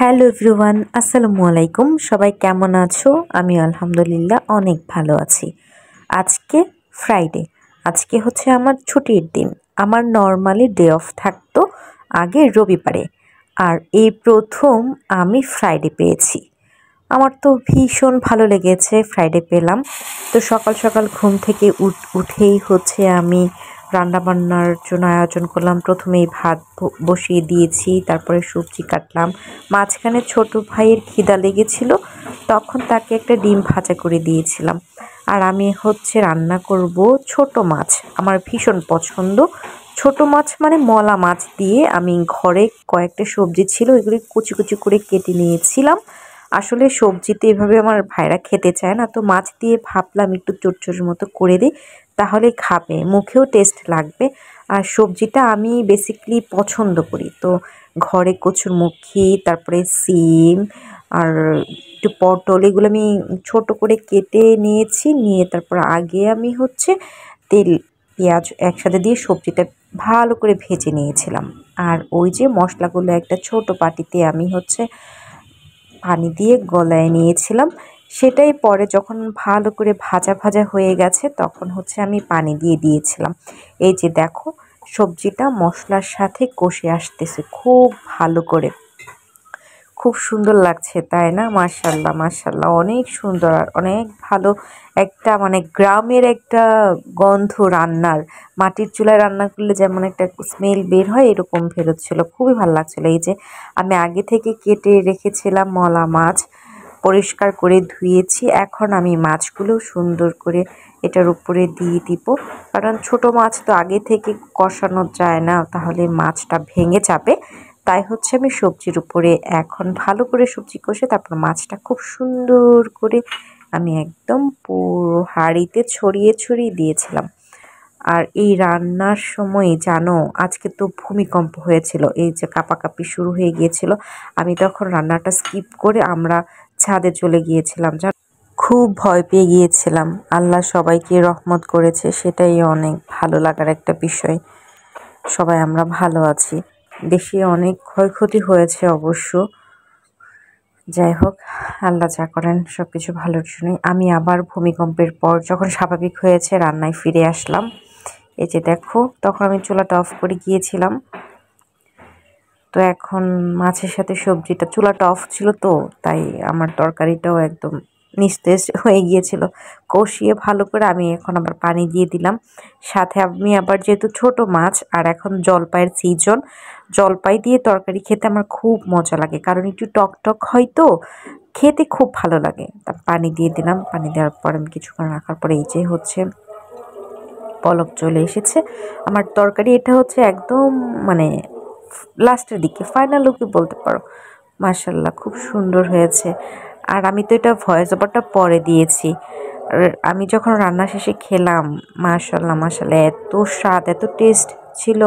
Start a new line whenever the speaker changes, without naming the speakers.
Hello everyone, আসসালামু আলাইকুম। সবাই কেমন আছো? আমি আলহামদুলিল্লাহ অনেক ভালো আছি। আজকে ফ্রাইডে, আজকে হচ্ছে আমার ছুটির দিন। আমার নর্মালি ডে অফ থাকতো আগে রবিবারে, আর এই প্রথম আমি ফ্রাইডে পেয়েছি। আমার তো ভীষণ ভালো লেগেছে ফ্রাইডে পেলাম। তো সকাল সকাল ঘুম থেকে উঠেই হচ্ছে আমি রান্নাবান্নার জন্য আয়োজন করলাম। প্রথমেই ভাত বসিয়ে দিয়েছি, তারপরে সবজি কাটলাম। মাঝখানে ছোট ভাইয়ের খিদা লেগেছিল, তখন তাকে একটা ডিম ভাজা করে দিয়েছিলাম। আর আমি হচ্ছে রান্না করব ছোট মাছ, আমার ভীষণ পছন্দ। ছোট মাছ মানে মলা মাছ দিয়ে আমি ঘরে কয়েকটা সবজি ছিল, এগুলি কুচি কুচি করে কেটে নিয়েছিলাম। আসলে সবজিতে এভাবে আমার ভাইরা খেতে চায় না, তো মাছ দিয়ে ভাবলাম একটু চটচড়ির মতো করে দিই, তাহলে খাবে, মুখেও টেস্ট লাগবে। আর সবজিটা আমি বেসিক্যালি পছন্দ করি, তো ঘরে কচুরমুখী, তারপরে সিম আর একটু পটল, এগুলো আমি ছোট করে কেটে নিয়েছি। নিয়ে তারপর আগে আমি হচ্ছে তেল পেঁয়াজ একসাথে দিয়ে সবজিটা ভালো করে ভেজে নিয়েছিলাম। আর ওই যে মশলাগুলো একটা ছোট বাটিতে আমি হচ্ছে পানি দিয়ে গলায় নিয়েছিলাম। সেটাই পরে যখন ভালো করে ভাজা ভাজা হয়ে গেছে, তখন হচ্ছে আমি পানি দিয়ে দিয়েছিলাম। এই যে দেখো, সবজিটা মশলার সাথে কষে আসতেছে খুব ভালো করে। খুব সুন্দর লাগছে, তাই না? মাশাল্লাহ মাশাল্লাহ, অনেক সুন্দর আর অনেক ভালো একটা মানে গ্রামের একটা গন্ধ রান্নার। মাটির চুলায় রান্না করলে যেমন একটা স্মেল বের হয়, এরকম বেরোচ্ছিল, খুবই ভালো লাগছিল। এই যে আমি আগে থেকে কেটে রেখেছিলাম মলা মাছ, পরিষ্কার করে ধুয়েছি। এখন আমি মাছগুলো সুন্দর করে এটার উপরে দিয়ে দিব, কারণ ছোট মাছ তো আগে থেকে কষানো যায় না, তাহলে মাছটা ভেঙে যাবে। তাই হচ্ছে আমি সবজির উপরে এখন ভালো করে সবজি কষে তারপর মাছটা খুব সুন্দর করে আমি একদম পুরো হাঁড়িতে ছড়িয়ে ছড়িয়ে দিয়েছিলাম। আর এই রান্নার সময় জানো, আজকে তো ভূমিকম্প হয়েছিল, এই যে কাঁপাকাঁপি শুরু হয়ে গিয়েছিল। আমি তখন রান্নাটা স্কিপ করে আমরা ছাদে চলে গিয়েছিলাম। খুব ভয় পেয়ে গিয়েছিলাম। আল্লাহ সবাইকে রহমত করেছে, সেটাই অনেক ভালো লাগার একটা বিষয়। সবাই আমরা ভালো আছি। দেশে অনেক ক্ষয়ক্ষতি হয়েছে অবশ্য। যাই হোক, আল্লাহ যা করেন সব কিছু ভালোর জন্যই। আমি আবার ভূমিকম্পের পর যখন স্বাভাবিক হয়েছে রান্নায় ফিরে আসলাম। এই যে দেখো, তখন আমি চুলাটা অফ করে গিয়েছিলাম। তো এখন মাছের সাথে সবজিটা, চুলাটা অফ ছিল তো তাই আমার তরকারিটাও একদম নিস্তেজ হয়ে গিয়েছিল। কষিয়ে ভালো করে আমি এখন আবার পানি দিয়ে দিলাম। সাথে আমি আবার যেহেতু ছোট মাছ আর এখন জলপাইয়ের সিজন, জলপাই দিয়ে তরকারি খেতে আমার খুব মজা লাগে, কারণ একটু টক টক হয় তো খেতে খুব ভালো লাগে। তা পানি দিয়ে দিলাম, পানি দেওয়ার পর আমি কিছুক্ষণ রাখার পরে এই যে হচ্ছে পলক চলে এসেছে আমার তরকারি। এটা হচ্ছে একদম মানে লাস্টের দিকে, ফাইনাল লুকই বলতে পারো। মাশাল্লাহ, খুব সুন্দর হয়েছে। আর আমি তো এটা ভয়েস ওভারটা পরে দিয়েছি। আর আমি যখন রান্না শেষে খেলাম, মাশাল্লাহ মাশাল্লাহ, এত স্বাদ, এত টেস্ট ছিল।